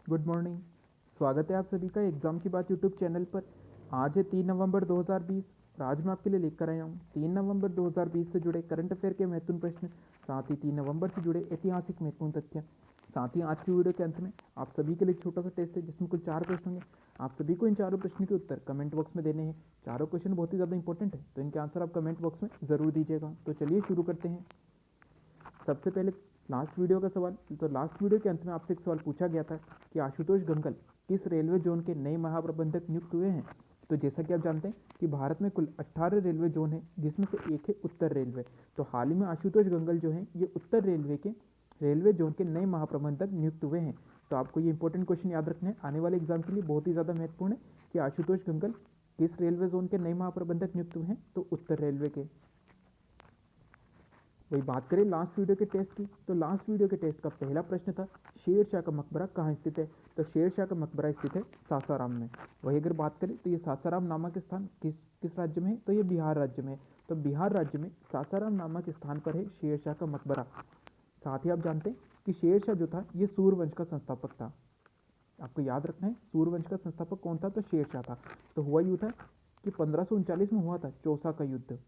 Good morning. स्वागत है आप सभी का एग्ज़ाम की बात यूट्यूब चैनल पर। आज है 3 नवंबर 2020 और आज मैं आपके लिए लेकर आया हूँ 3 नवंबर 2020 से जुड़े करंट अफेयर के महत्वपूर्ण प्रश्न, साथ ही 3 नवंबर से जुड़े ऐतिहासिक महत्वपूर्ण तथ्य। साथ ही आज की वीडियो के अंत में आप सभी के लिए एक छोटा सा टेस्ट है जिसमें कुल 4 प्रश्न होंगे। आप सभी को इन चारों प्रश्नों के उत्तर कमेंट बॉक्स में देने हैं। चारों क्वेश्चन बहुत ही ज़्यादा इंपॉर्टेंट है, तो इनके आंसर आप कमेंट बॉक्स में ज़रूर दीजिएगा। तो चलिए शुरू करते हैं। सबसे पहले लास्ट वीडियो का सवाल। तो लास्ट वीडियो के अंत में आपसे एक सवाल पूछा गया था कि आशुतोष गंगल किस रेलवे जोन के नए महाप्रबंधक नियुक्त हुए हैं। तो जैसा कि आप जानते हैं कि भारत में कुल 18 रेलवे जोन है, जिसमें से एक है उत्तर रेलवे। तो हाल ही में आशुतोष गंगल जो है ये उत्तर रेलवे के रेलवे जोन के नए महाप्रबंधक नियुक्त हुए हैं। तो आपको ये इंपॉर्टेंट क्वेश्चन याद रखना है, आने वाले एग्जाम के लिए बहुत ही ज़्यादा महत्वपूर्ण है कि आशुतोष गंगल किस रेलवे जोन के नए महाप्रबंधक नियुक्त हुए हैं। तो उत्तर रेलवे के। वही बात करें लास्ट वीडियो के टेस्ट की, तो लास्ट वीडियो के टेस्ट का पहला प्रश्न था शेर शाह का मकबरा कहाँ स्थित है। तो शेर शाह का मकबरा स्थित है सासाराम में। वही अगर बात करें तो ये सासाराम नामक स्थान किस किस राज्य में है। तो ये बिहार राज्य में है। तो बिहार राज्य में सासाराम नामक स्थान पर है शेर शाह का मकबरा। साथ ही आप जानते हैं कि शेर शाह जो था ये सूर्यवंश का संस्थापक था। आपको याद रखना है सूर्यवंश का संस्थापक कौन था। तो शेर शाह था। तो हुआ यूँ था कि 1539 में हुआ था चौसा का युद्ध।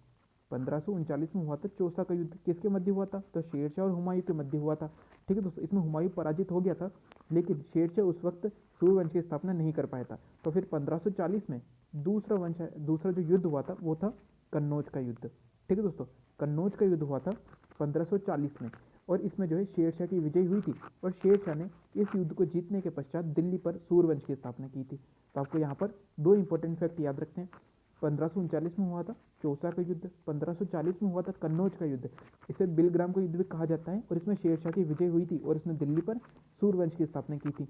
1539 में हुआ था चौसा का युद्ध। किसके मध्य हुआ था। तो शेरशाह और हुमायूं के मध्य हुआ था। ठीक है दोस्तों, इसमें हुमायूं पराजित हो गया था, लेकिन शेरशाह उस वक्त सूर्यवंश की स्थापना नहीं कर पाया था। तो फिर 1540 में दूसरा जो युद्ध हुआ था वो था कन्नौज का युद्ध। ठीक है दोस्तों, कन्नौज का युद्ध हुआ था 1540 में, और इसमें जो है शेरशाह की विजय हुई थी, और शेरशाह ने इस युद्ध को जीतने के पश्चात दिल्ली पर सूर्यवंश की स्थापना की थी। तो आपको यहाँ पर दो इंपॉर्टेंट फैक्ट याद रखने हैं। 1539 में हुआ था चौसा का युद्ध, 1540 में हुआ था कन्नौज का युद्ध। इसे बिलग्राम का युद्ध भी कहा जाता है, और इसमें शेरशाह की विजय हुई थी और इसने दिल्ली पर सूर्यवंश की स्थापना की थी।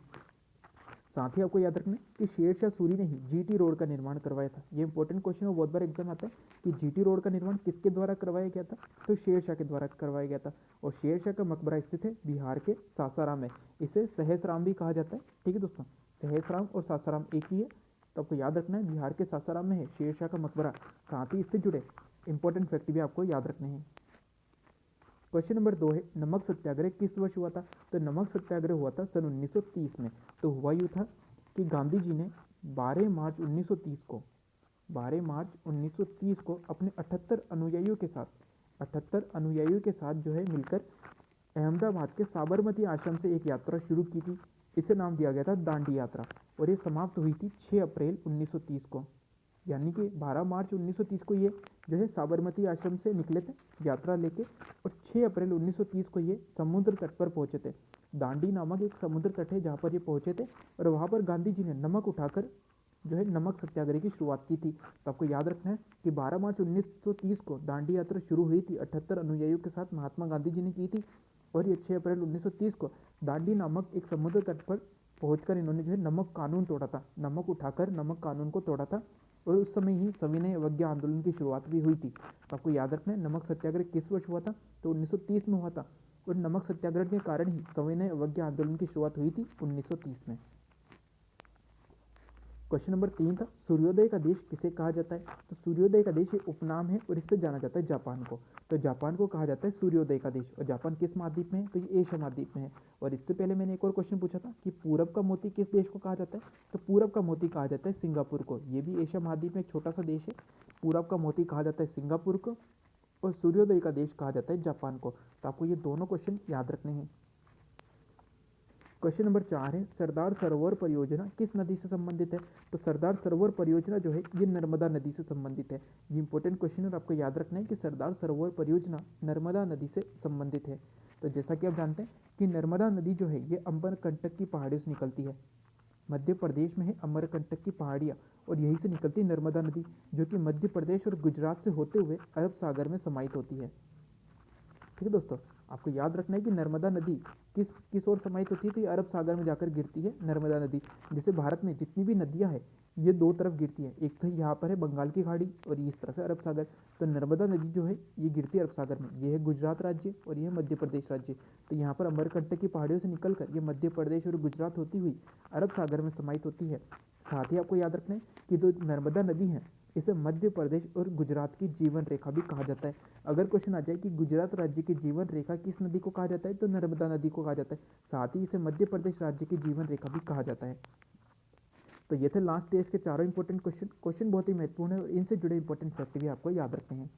साथ ही आपको याद रखना है कि शेरशाह सूरी ने ही जीटी रोड का निर्माण करवाया था। ये इंपॉर्टेंट क्वेश्चन है, बहुत बार एग्जाम आता है कि जीटी रोड का निर्माण किसके द्वारा करवाया गया था। तो शेरशाह के द्वारा करवाया गया था। और शेरशाह का मकबरा स्थित है बिहार के सासाराम में। इसे सहसराम भी कहा जाता है। ठीक है दोस्तों, सहसराम और सासाराम एक ही है। तो आपको याद रखना है बिहार के सासाराम में है शेरशाह का मकबरा। साथ ही इससे जुड़े इंपॉर्टेंट फैक्ट भी आपको याद रखने हैं। क्वेश्चन नंबर 2 है नमक सत्याग्रह किस वर्ष हुआ था। तो नमक सत्याग्रह हुआ था सन 1930 में। तो हुआ यूँ था कि गांधी जी ने 12 मार्च 1930 को 12 मार्च 1930 को अपने 78 अनुयायियों के साथ जो है मिलकर अहमदाबाद के साबरमती आश्रम से एक यात्रा शुरू की थी। इसे नाम दिया गया था दांडी यात्रा, और ये समाप्त हुई थी 6 अप्रैल 1930 को। यानी कि 12 मार्च 1930 को ये जो है साबरमती आश्रम से निकले थे यात्रा लेके, और 6 अप्रैल 1930 को ये समुद्र तट पर पहुंचे थे। दांडी नामक एक समुद्र तट है जहाँ पर ये पहुंचे थे, और वहाँ पर गांधी जी ने नमक उठाकर जो है नमक सत्याग्रह की शुरुआत की थी। तो आपको याद रखना है कि 12 मार्च 1930 को दांडी यात्रा शुरू हुई थी 78 अनुयायियों के साथ महात्मा गांधी जी ने की थी, और ये 6 अप्रैल 1930 को दांडी नामक एक समुद्र तट पर पहुंचकर इन्होंने जो है नमक कानून तोड़ा था। नमक उठाकर नमक कानून को तोड़ा था, और उस समय ही सविनय अवज्ञा आंदोलन की शुरुआत भी हुई थी। तो आपको याद रखना है नमक सत्याग्रह किस वर्ष हुआ था। तो 1930 में हुआ था, और नमक सत्याग्रह के कारण ही सविनय अवज्ञा आंदोलन की शुरुआत हुई थी 1930 में। क्वेश्चन नंबर 3 था सूर्योदय का देश किसे कहा जाता है। तो सूर्योदय का देश ये उपनाम है, और इससे जाना जाता है जापान को। तो जापान को कहा जाता है सूर्योदय का देश। और जापान किस महाद्वीप में है। तो ये एशिया महाद्वीप में है। और इससे पहले मैंने एक और क्वेश्चन पूछा था कि पूरब का मोती किस देश को कहा जाता है। तो पूरब का मोती कहा जाता है सिंगापुर को। ये भी एशिया महाद्वीप में एक छोटा सा देश है। पूरब का मोती कहा जाता है सिंगापुर को, और सूर्योदय का देश कहा जाता है जापान को। तो आपको ये दोनों क्वेश्चन याद रखने हैं। क्वेश्चन नंबर 4 है सरदार सरोवर परियोजना किस नदी से संबंधित है। तो सरदार सरोवर परियोजना जो है ये नर्मदा नदी से संबंधित है। ये इंपॉर्टेंट क्वेश्चन है, और आपको याद रखना है कि सरदार सरोवर परियोजना नर्मदा नदी से संबंधित है। तो जैसा कि आप जानते हैं कि नर्मदा नदी जो है ये अमरकंटक की पहाड़ियों से निकलती है। मध्य प्रदेश में है अमरकंटक की पहाड़ियाँ, और यहीं से निकलती है नर्मदा नदी, जो कि मध्य प्रदेश और गुजरात से होते हुए अरब सागर में समाहित होती है। ठीक है दोस्तों, आपको याद रखना है कि नर्मदा नदी किस किस ओर समाहित होती है। तो ये अरब सागर में जाकर गिरती है नर्मदा नदी। जैसे भारत में जितनी भी नदियाँ हैं ये दो तरफ गिरती है, एक तो यहाँ पर है बंगाल की खाड़ी, और ये इस तरफ है अरब सागर। तो नर्मदा नदी जो है ये गिरती है अरब सागर में। ये है गुजरात राज्य और ये है मध्य प्रदेश राज्य। तो यहाँ पर अमरकंटक की पहाड़ियों से निकलकर ये मध्य प्रदेश और गुजरात होती हुई अरब सागर में समाहित होती है। साथ ही आपको याद रखना है कि जो नर्मदा नदी है इसे मध्य प्रदेश और गुजरात की जीवन रेखा भी कहा जाता है। अगर क्वेश्चन आ जाए कि गुजरात राज्य की जीवन रेखा किस नदी को कहा जाता है, तो नर्मदा नदी को कहा जाता है। साथ ही इसे मध्य प्रदेश राज्य की जीवन रेखा भी कहा जाता है। तो ये थे लास्ट टेस्ट के चारों इंपॉर्टेंट क्वेश्चन बहुत ही महत्वपूर्ण है और इनसे जुड़े इंपॉर्टेंट फैक्ट भी आपको याद रखने हैं।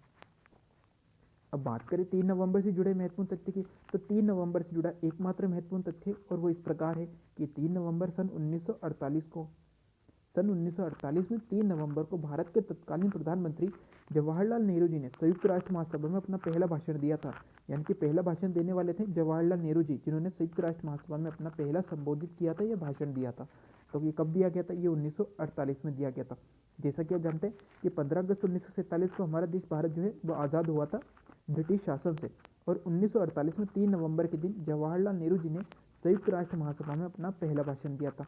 अब बात करें 3 नवंबर से जुड़े महत्वपूर्ण तथ्य की, तो 3 नवंबर से जुड़ा एकमात्र महत्वपूर्ण तथ्य और वो इस प्रकार है कि 3 नवंबर सन 1948 में 3 नवंबर को भारत के तत्कालीन प्रधानमंत्री जवाहरलाल नेहरू जी ने संयुक्त राष्ट्र महासभा में अपना पहला भाषण दिया था। यानी कि पहला भाषण देने वाले थे जवाहरलाल नेहरू जी, जिन्होंने संयुक्त राष्ट्र महासभा में अपना पहला संबोधित किया था या भाषण दिया था। तो ये कब दिया गया था? ये 1948 में दिया गया था। जैसा कि आप जानते हैं कि 15 अगस्त 1947 को हमारा देश भारत जो है वो आज़ाद हुआ था ब्रिटिश शासन से, और 1948 में 3 नवंबर के दिन जवाहरलाल नेहरू जी ने संयुक्त राष्ट्र महासभा में अपना पहला भाषण दिया था।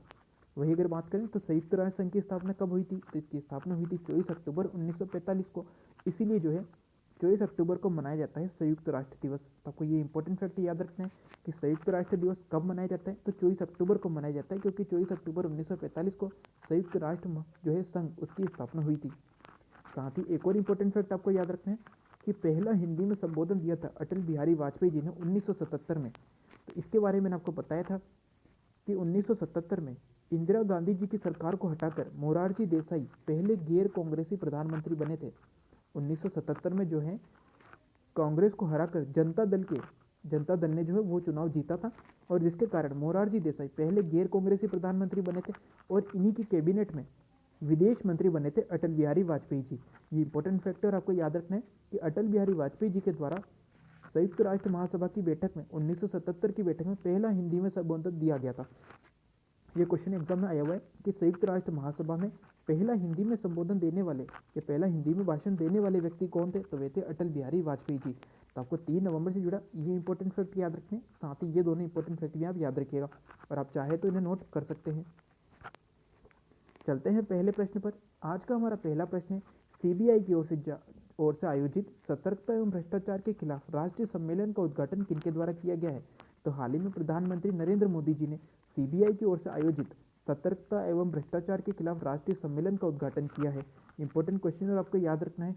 वही अगर बात करें तो संयुक्त राष्ट्र संघ की स्थापना कब हुई थी? तो इसकी स्थापना हुई थी 24 अक्टूबर 1945 को। इसीलिए जो है 24 अक्टूबर को मनाया जाता है संयुक्त राष्ट्र दिवस। तो आपको ये इंपॉर्टेंट फैक्ट याद रखना है कि संयुक्त राष्ट्र दिवस कब मनाया जाता है, तो 24 अक्टूबर को मनाया जाता है, क्योंकि 24 अक्टूबर 1945 को संयुक्त राष्ट्र जो है संघ, उसकी स्थापना हुई थी। साथ ही एक और इम्पोर्टेंट फैक्ट आपको याद रखना है कि पहला हिंदी में संबोधन दिया था अटल बिहारी वाजपेयी जी ने 1977 में। तो इसके बारे में मैंने आपको बताया था कि 1977 में इंदिरा गांधी जी की सरकार को हटाकर मोरारजी देसाई पहले गैर कांग्रेसी प्रधानमंत्री बने थे। 1977 में जो है कांग्रेस को हराकर जनता दल ने जो है वो चुनाव जीता था, और जिसके कारण मोरारजी देसाई पहले गैर कांग्रेसी प्रधानमंत्री बने थे, और इन्हीं की कैबिनेट में विदेश मंत्री बने थे अटल बिहारी वाजपेयी जी। ये इंपॉर्टेंट फैक्टर आपको याद रखना है कि अटल बिहारी वाजपेयी जी के द्वारा संयुक्त राष्ट्र महासभा की बैठक में 1977 की बैठक में पहला हिंदी में संबोधन दिया गया था। ये क्वेश्चन एग्जाम में आया हुआ है कि संयुक्त राष्ट्र महासभा में पहला हिंदी में संबोधन देने वाले या पहला हिंदी में भाषण देने वाले व्यक्ति कौन थे? तो वे थे अटल बिहारी वाजपेयी जी। तो आपको 3 नवंबर से जुड़ा ये इंपॉर्टेंट फैक्ट याद रखने, साथ ही ये दोनों इंपॉर्टेंट फैक्ट भी आप याद रखिएगा, और आप चाहे तो इन्हें नोट कर सकते हैं। चलते हैं पहले प्रश्न पर। आज का हमारा पहला प्रश्न है, सीबीआई की ओर से आयोजित सतर्कता एवं भ्रष्टाचार के खिलाफ राष्ट्रीय सम्मेलन का उद्घाटन किनके द्वारा किया गया है? तो हाल ही में प्रधानमंत्री नरेंद्र मोदी जी ने सीबीआई की ओर से आयोजित सतर्कता एवं भ्रष्टाचार के खिलाफ राष्ट्रीय सम्मेलन का उद्घाटन किया है। इंपॉर्टेंट क्वेश्चन और आपको याद रखना है।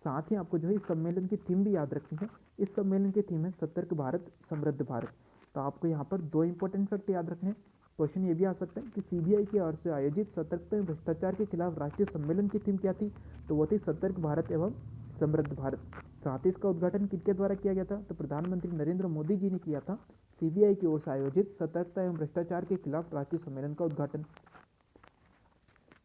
साथ ही आपको जो है इस सम्मेलन की थीम भी याद रखनी है। इस सम्मेलन की थीम है सतर्क भारत समृद्ध भारत। तो आपको यहाँ पर 2 इंपॉर्टेंट फैक्ट याद रखने हैं। क्वेश्चन ये भी आ सकता है कि सीबीआई की ओर से आयोजित सतर्कता एवं भ्रष्टाचार के खिलाफ राष्ट्रीय सम्मेलन की थीम क्या थी? तो वो थी सतर्क भारत एवं समृद्ध भारत। साथ ही इसका उद्घाटन किसके द्वारा किया गया था? तो प्रधानमंत्री नरेंद्र मोदी जी ने किया था सीबीआई की ओर से आयोजित सतर्कता एवं भ्रष्टाचार के खिलाफ राष्ट्रीय सम्मेलन का उद्घाटन।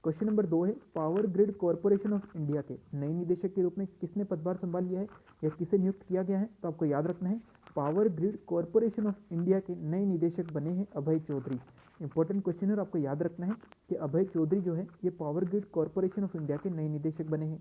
क्वेश्चन नंबर 2 है, power grid corporation of India के नए निदेशक के रूप में किसने पदभार संभाल लिया है या किसे नियुक्त किया गया है? तो आपको याद रखना है, power grid corporation of India के नए निदेशक बने हैं अभय चौधरी। इंपॉर्टेंट क्वेश्चन है और आपको याद रखना है कि अभय चौधरी जो है ये power grid corporation of India के नए निदेशक बने हैं।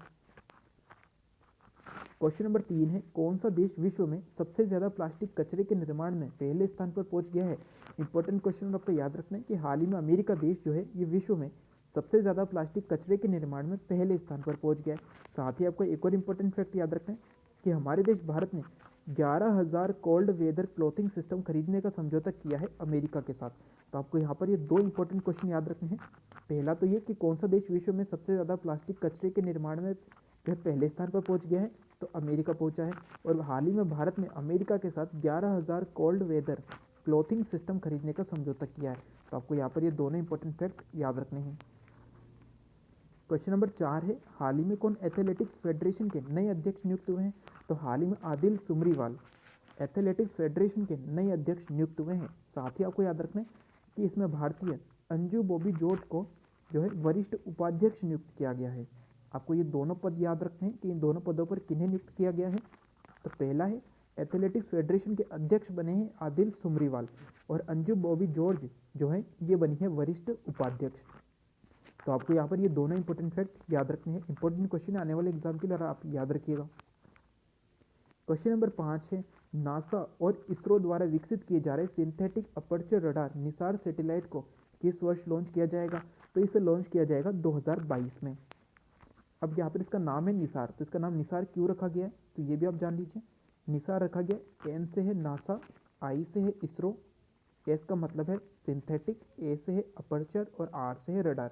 क्वेश्चन नंबर 3 है, कौन सा देश विश्व में सबसे ज्यादा प्लास्टिक कचरे के निर्माण में पहले स्थान पर पहुंच गया है? इंपॉर्टेंट क्वेश्चन आपको याद रखना है कि हाल ही में अमेरिका देश जो है ये विश्व में सबसे ज़्यादा प्लास्टिक कचरे के निर्माण में पहले स्थान पर पहुंच गया है। साथ ही आपको एक और इंपॉर्टेंट फैक्ट याद रखना है कि हमारे देश भारत ने 11,000 कोल्ड वेदर क्लॉथिंग सिस्टम खरीदने का समझौता किया है अमेरिका के साथ। तो आपको यहाँ पर ये 2 इंपॉर्टेंट क्वेश्चन याद रखने हैं। पहला तो ये कि कौन सा देश विश्व में सबसे ज़्यादा प्लास्टिक कचरे के निर्माण में जो है पहले स्थान पर पहुंच गया है? तो अमेरिका पहुंचा है। और हाल ही में भारत ने अमेरिका के साथ 11,000 कोल्ड वेदर क्लॉथिंग सिस्टम खरीदने का समझौता किया है। तो आपको यहाँ पर ये दोनों इंपॉर्टेंट फैक्ट याद रखने हैं। क्वेश्चन नंबर 4 है, हाल ही में कौन एथलेटिक्स फेडरेशन के नए अध्यक्ष नियुक्त हुए हैं? तो हाल ही में आदिल सुमरीवाल एथलेटिक्स फेडरेशन के नए अध्यक्ष नियुक्त हुए हैं। साथ ही आपको याद रखना है कि इसमें भारतीय अंजू बॉबी जॉर्ज को जो है वरिष्ठ उपाध्यक्ष नियुक्त किया गया है। आपको ये दोनों पद याद रखने हैं कि इन दोनों पदों पर किन्हें नियुक्त किया गया है। तो पहला है, एथलेटिक्स फेडरेशन के अध्यक्ष बने हैं आदिल सुमरीवाल, और अंजू बॉबी जॉर्ज जो है ये बनी है वरिष्ठ उपाध्यक्ष। तो आपको यहाँ पर ये दोनों इंपॉर्टेंट फैक्ट याद रखने हैं। इंपॉर्टेंट क्वेश्चन आने वाले एग्जाम के लिए आप याद रखिएगा। क्वेश्चन नंबर 5 है, नासा और इसरो द्वारा विकसित किए जा रहे synthetic aperture radar Nisar satellite को किस वर्ष लॉन्च किया जाएगा? तो इसे लॉन्च किया जाएगा 2022 में। अब यहाँ पर इसका नाम है निसार, तो इसका नाम निसार क्यों रखा गया है तो ये भी आप जान लीजिए। निसार रखा गया, एन से है नासा, आई से है इसरो, एस का मतलब है सिंथेटिक, ए से है अपर्चर और आर से है रडार।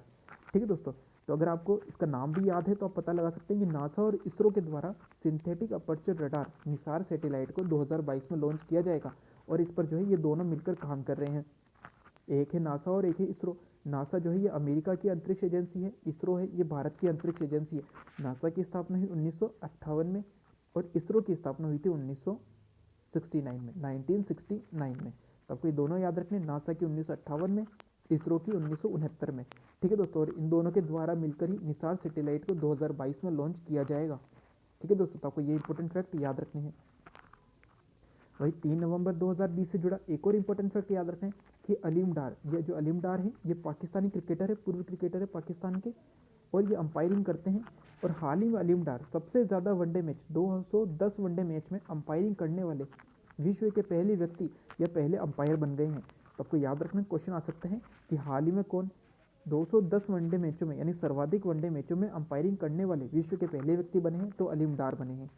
ठीक है दोस्तों, तो अगर आपको इसका नाम भी याद है तो आप पता लगा सकते हैं कि नासा और इसरो के द्वारा synthetic aperture radar Nisar satellite को 2022 में लॉन्च किया जाएगा। और इस पर जो है ये दोनों मिलकर काम कर रहे हैं। एक है नासा और एक है इसरो। नासा जो है ये अमेरिका की अंतरिक्ष एजेंसी है, इसरो है ये भारत की अंतरिक्ष एजेंसी है। नासा की स्थापना हुई 1958 में और इसरो की स्थापना हुई थी 1969 में। तो आपको ये दोनों याद रखने, नासा की 1958 में, इसरो की 1969 में। ठीक है दोस्तों, और इन दोनों के द्वारा मिलकर ही निसार सैटेलाइट को 2022 में लॉन्च किया जाएगा। ठीक है दोस्तों, तो आपको ये इंपॉर्टेंट फैक्ट याद रखने हैं। वही 3 नवंबर 2020 से जुड़ा एक और इंपॉर्टेंट फैक्ट याद रखें कि अलीम डार, ये जो अलीम डार है ये पाकिस्तानी क्रिकेटर है, पूर्व क्रिकेटर है पाकिस्तान के, और ये अंपायरिंग करते हैं। और हाल ही में अलीम डार सबसे ज़्यादा वनडे मैच 210 वनडे मैच में अंपायरिंग करने वाले विश्व के पहले व्यक्ति या पहले अंपायर बन गए हैं। तो आपको याद रखना, क्वेश्चन आ सकते हैं कि हाल ही में कौन 210 वनडे मैचों में यानी सर्वाधिक वनडे मैचों में अंपायरिंग करने वाले विश्व के पहले व्यक्ति बने हैं, तो अलीम डार बने हैं।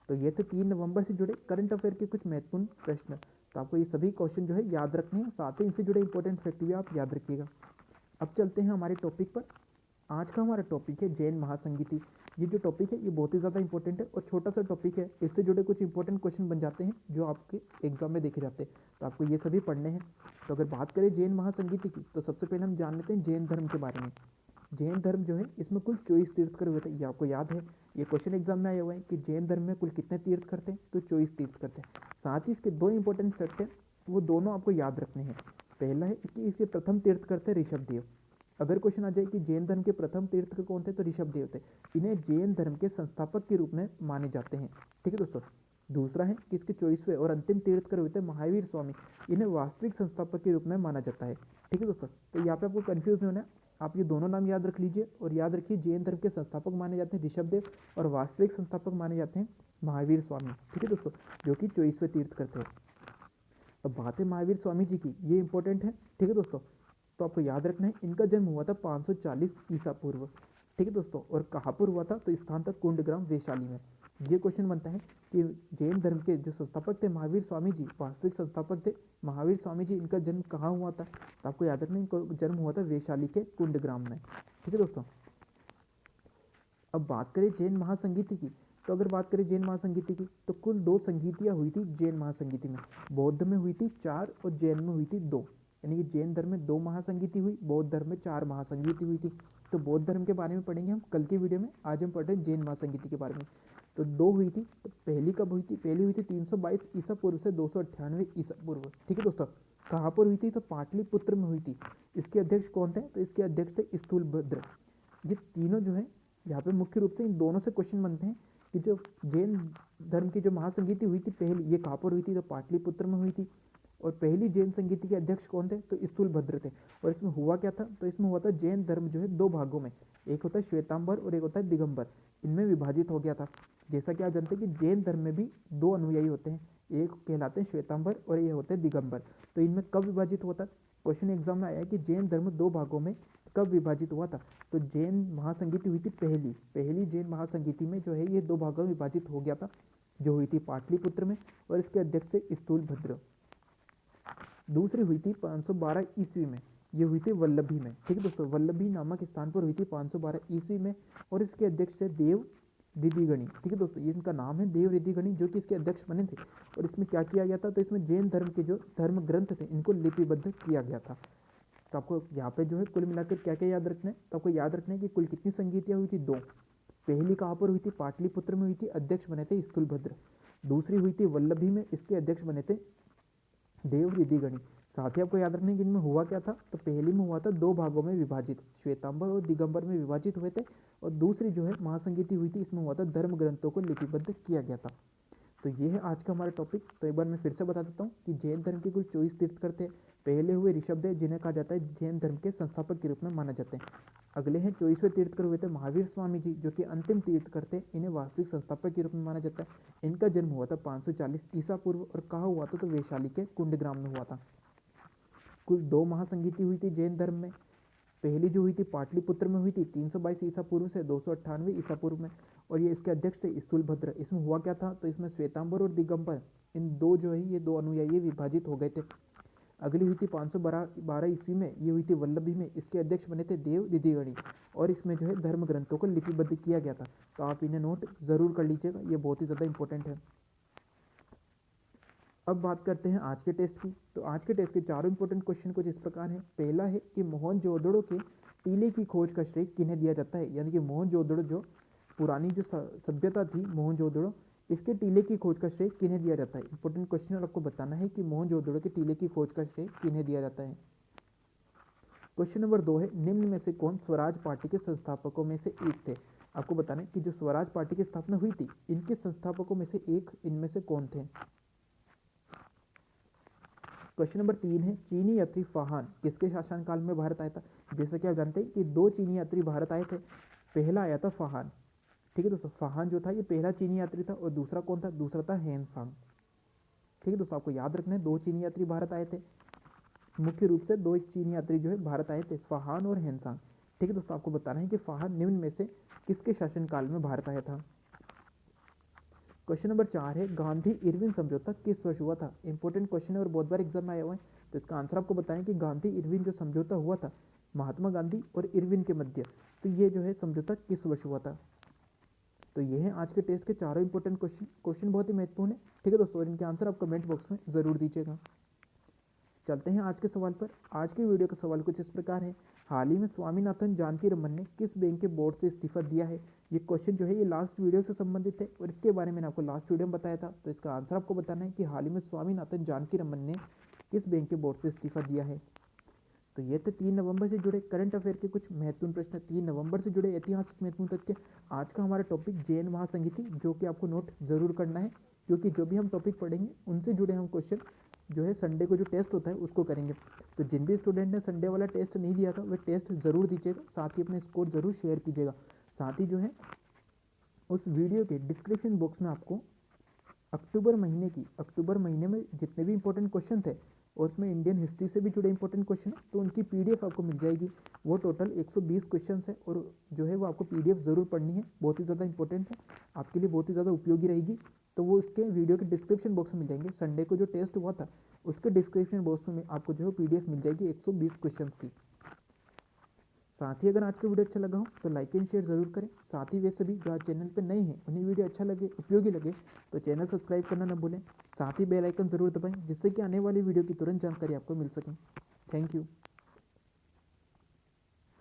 तो ये थे 3 नवंबर से जुड़े करंट अफेयर के कुछ महत्वपूर्ण प्रश्न। तो आपको ये सभी क्वेश्चन जो है याद रखने हैं, साथ ही इनसे जुड़े इंपॉर्टेंट फैक्ट भी आप याद रखिएगा। अब चलते हैं हमारे टॉपिक पर। आज का हमारा टॉपिक है जैन महासंगीति। ये जो टॉपिक है ये बहुत ही ज़्यादा इंपॉर्टेंट है और छोटा सा टॉपिक है, इससे जुड़े कुछ इंपॉर्टेंट क्वेश्चन बन जाते हैं जो आपके एग्जाम में देखे जाते हैं, तो आपको ये सभी पढ़ने हैं। तो अगर बात करें जैन महासंगीति की, तो सबसे पहले हम जान लेते हैं जैन धर्म के बारे में। जैन धर्म जो है इसमें कुल 24 तीर्थकर हुए थे, ये आपको याद है, ये क्वेश्चन एग्जाम में आया हुआ है कि जैन धर्म में कुल कितने तीर्थ करते हैं, तो 24 तीर्थ करते हैं। साथ ही इसके दो इंपॉर्टेंट फैक्ट हैं, वो दोनों आपको याद रखने हैं। पहला है कि इसके प्रथम तीर्थ करते ऋषभ देव। अगर क्वेश्चन आ जाए कि जैन धर्म के प्रथम तीर्थकर कौन थे, तो ऋषभ देव थे। इन्हें जैन धर्म के संस्थापक के रूप में माने जाते हैं। ठीक है दोस्तों। दूसरा है कि इसके 24वें और अंतिम तीर्थकर हुए थे महावीर स्वामी। इन्हें वास्तविक संस्थापक के रूप में माना जाता है। ठीक है दोस्तों, तो यहाँ पे आपको कंफ्यूज नहीं होना है, आप ये दोनों नाम याद रख लीजिए और याद रखिए जैन धर्म के संस्थापक माने जाते हैं ऋषभ देव और वास्तविक संस्थापक माने जाते हैं महावीर स्वामी। ठीक है दोस्तों, जो कि 24वें तीर्थ करते हैं। अब बात है महावीर स्वामी जी की, ये इंपॉर्टेंट है। ठीक है दोस्तों, तो आपको याद रखना है इनका जन्म हुआ था 540 ईसा पूर्व। ठीक है दोस्तों, और कहाँ पर हुआ था, तो स्थान था कुंडग्राम वैशाली में। ये क्वेश्चन बनता है कि जैन धर्म के जो संस्थापक थे महावीर स्वामी जी, वास्तविक संस्थापक थे महावीर स्वामी जी, इनका जन्म कहाँ हुआ था, तो आपको याद रखना इनका जन्म हुआ था वैशाली के कुंडग्राम में। ठीक है दोस्तों। अब बात करें जैन महासंगीति की, तो अगर बात करें जैन महासंगीति की तो कुल 2 संगीतियाँ हुई थी जैन महासंगीति में। बौद्ध में हुई थी 4 और जैन में हुई थी 2, यानी कि जैन धर्म में 2 महासंगीति हुई, बौद्ध धर्म में 4 महासंगीति हुई थी। तो बौद्ध धर्म के बारे में पढ़ेंगे हम कल की वीडियो में, आज हम पढ़ रहे हैं जैन महासंगीति के बारे में। तो 2 हुई थी, तो पहली कब हुई थी, पहली हुई थी 322 ईसा पूर्व से 298 ईसा पूर्व। ठीक है दोस्तों, कहाँ पर हुई थी, तो पाटलिपुत्र में हुई थी। इसके अध्यक्ष कौन थे, तो इसके अध्यक्ष थे स्थूलभद्र। ये तीनों जो है यहाँ पे मुख्य रूप से इन दोनों से क्वेश्चन बनते हैं कि जो जैन धर्म की जो महासंगीति हुई थी पहली, ये कहाँ पर हुई थी, तो पाटलिपुत्र में हुई थी। और पहली जैन संगीति के अध्यक्ष कौन थे, तो स्थूलभद्र थे। और इसमें हुआ क्या था, तो इसमें हुआ था जैन धर्म जो है 2 भागों में, एक होता है श्वेतांबर और एक होता है दिगंबर, इनमें विभाजित हो गया था। जैसा कि आप जानते हैं कि जैन धर्म में भी 2 अनुयायी होते हैं, एक कहलाते हैं श्वेतांबर और ये होते हैं दिगंबर। तो इनमें कब विभाजित हुआ था, क्वेश्चन एग्जाम में आया कि जैन धर्म 2 भागों में कब विभाजित हुआ था, तो जैन महासंगीति हुई थी पहली जैन महासंगीति में जो है ये 2 भागों में विभाजित हो गया था, जो हुई थी पाटलिपुत्र में और इसके अध्यक्ष थे स्थूलभद्र। दूसरी हुई थी 512 ईस्वी में, ये हुई थी वल्लभी में। ठीक है दोस्तों, वल्लभी नामक स्थान पर हुई थी 512 ईस्वी में और इसके अध्यक्ष थे देव ऋदिगणी। ठीक है दोस्तों, ये इनका नाम है देव ऋदिगणी, जो कि इसके अध्यक्ष बने थे। और इसमें क्या किया गया था, तो इसमें जैन धर्म के जो धर्म ग्रंथ थे इनको लिपिबद्ध किया गया था। तो आपको यहाँ पे जो है कुल मिलाकर क्या क्या याद रखना है, तो आपको याद रखना है कि कुल कितनी संगीतियाँ हुई थी, 2। पहली कहाँ पर हुई थी, पाटलिपुत्र में हुई थी, अध्यक्ष बने थे स्थूलभद्र। दूसरी हुई थी वल्लभी में, इसके अध्यक्ष बने थे देव ऋदिगणी। साथ ही आपको याद रखना है कि इनमें हुआ क्या था, तो पहली में हुआ था 2 भागों में विभाजित, श्वेतांबर और दिगंबर में विभाजित हुए थे। और दूसरी जो है महासंगीति हुई थी, इसमें हुआ था धर्म ग्रंथों को लिपिबद्ध किया गया था। तो ये है आज का हमारा टॉपिक। तो एक बार मैं फिर से बता देता हूँ कि जैन धर्म के कुल 24 तीर्थकर थे। पहले हुए ऋषभ देव, जिन्हें कहा जाता है जैन धर्म के संस्थापक के रूप में माना जाते हैं। अगले हैं 24वें तीर्थकर हुए थे महावीर स्वामी जी, जो कि अंतिम तीर्थकर थे, इन्हें वास्तविक संस्थापक के रूप में माना जाता है। इनका जन्म हुआ था 540 ईसा पूर्व और कहाँ हुआ था, तो वैशाली के कुंडग्राम में हुआ था। कुल 2 महासंगीति हुई थी जैन धर्म में। पहली जो हुई थी पाटलिपुत्र में हुई थी 322 ईसा पूर्व से 298 ईसा पूर्व में, और ये इसके अध्यक्ष थे स्थूलभद्र। इसमें हुआ क्या था, तो इसमें श्वेतांबर और दिगंबर इन 2 जो है ये 2 अनुयायी विभाजित हो गए थे। अगली हुई थी 512 ईस्वी में, ये हुई थी वल्लभी में। इसके अध्यक्ष बने थे देव रिधिगणि और इसमें जो है धर्म ग्रंथों को लिपिबद्ध किया गया था। तो आप इन्हें नोट ज़रूर कर लीजिएगा, ये बहुत ही ज़्यादा इंपॉर्टेंट है। अब बात करते हैं आज के टेस्ट की। तो आज के टेस्ट के चारों इंपॉर्टेंट क्वेश्चन कुछ इस प्रकार हैं। पहला है कि मोहनजोदड़ो के टीले की खोज का श्रेय किन्हें दिया जाता है, यानी कि मोहनजोदड़ो जो पुरानी जो सभ्यता थी मोहनजोदड़ो, इसके टीले की खोज का श्रेय किन्हें दिया जाता है। इंपॉर्टेंट क्वेश्चन और आपको बताना है कि मोहनजोदड़ो के टीले की खोज का श्रेय किन्हें दिया जाता है। क्वेश्चन नंबर 2 है, निम्न में से कौन स्वराज पार्टी के संस्थापकों में से एक थे। आपको बताना है कि जो स्वराज पार्टी की स्थापना हुई थी, इनके संस्थापकों में से एक इनमें से कौन थे। क्वेश्चन नंबर 3 है, चीनी यात्री फाहान किसके शासनकाल में भारत आया था। जैसा कि आप जानते हैं कि 2 चीनी यात्री भारत आए थे। पहला आया था फाहान, ठीक है दोस्तों, फाहान जो था ये पहला चीनी यात्री था। और दूसरा कौन था, दूसरा था हेनसांग। ठीक है दोस्तों, आपको याद रखना है 2 चीनी यात्री भारत आए थे। मुख्य रूप से 2 चीनी यात्री जो है भारत आए थे, फाहान और हेनसांग। ठीक है दोस्तों, आपको बताना है कि फाहान निम्न में से किसके शासनकाल में भारत आया था। क्वेश्चन नंबर 4 है, गांधी इरविन समझौता किस वर्ष हुआ था। इंपॉर्टेंट क्वेश्चन है और बहुत बार एग्जाम में आया हुआ है। तो इसका आंसर आपको बताएं कि गांधी इरविन जो समझौता हुआ था महात्मा गांधी और इरविन के मध्य, तो ये जो है समझौता किस वर्ष हुआ था। तो ये है आज के टेस्ट के चारों इंपॉर्टेंट क्वेश्चन। क्वेश्चन बहुत ही महत्वपूर्ण है, ठीक है दोस्तों, और इनके आंसर आप कमेंट बॉक्स में ज़रूर दीजिएगा। चलते हैं आज के सवाल पर। आज की वीडियो का सवाल कुछ इस प्रकार है, हाल ही में स्वामीनाथन जानकी रमन ने किस बैंक के बोर्ड से इस्तीफा दिया है। ये क्वेश्चन जो है ये लास्ट वीडियो से संबंधित है और इसके बारे में आपको लास्ट वीडियो में बताया था। तो इसका आंसर आपको बताना है कि हाल ही में स्वामीनाथन जानकी रमन ने किस बैंक के बोर्ड से इस्तीफा दिया है। तो ये थे 3 नवंबर से जुड़े करंट अफेयर के कुछ महत्वपूर्ण प्रश्न, 3 नवंबर से जुड़े ऐतिहासिक महत्वपूर्ण तथ्य। आज का हमारा टॉपिक जैन महासंगीति, जो कि आपको नोट जरूर करना है, क्योंकि जो भी हम टॉपिक पढ़ेंगे उनसे जुड़े हम क्वेश्चन जो है संडे को जो टेस्ट होता है उसको करेंगे। तो जिन भी स्टूडेंट ने संडे वाला टेस्ट नहीं दिया था वे टेस्ट ज़रूर दीजिएगा, साथ ही अपने स्कोर ज़रूर शेयर कीजिएगा। साथ ही जो है उस वीडियो के डिस्क्रिप्शन बॉक्स में आपको अक्टूबर महीने में जितने भी इंपॉर्टेंट क्वेश्चन थे और उसमें इंडियन हिस्ट्री से भी जुड़े इंपॉर्टेंट क्वेश्चन है, तो उनकी पीडीएफ आपको मिल जाएगी। वो टोटल 120 क्वेश्चन है और जो है वो आपको पीडीएफ ज़रूर पढ़नी है, बहुत ही ज़्यादा इंपॉर्टेंट है, आपके लिए बहुत ही ज़्यादा उपयोगी रहेगी। तो वो उसके वीडियो के डिस्क्रिप्शन बॉक्स में मिल जाएंगे। संडे को जो टेस्ट हुआ था उसके डिस्क्रिप्शन बॉक्स में आपको जो है पीडीएफ मिल जाएगी 120 क्वेश्चन की। साथ ही अगर आज का वीडियो अच्छा लगा हो तो लाइक एंड शेयर जरूर करें। साथ ही वे सभी जो आज चैनल पर नए हैं उन्हें वीडियो अच्छा लगे, उपयोगी लगे, तो चैनल सब्सक्राइब करना न भूलें। साथ ही बेल आइकन जरूर दबाएं, जिससे कि आने वाली वीडियो की तुरंत जानकारी आपको मिल सके। Thank you.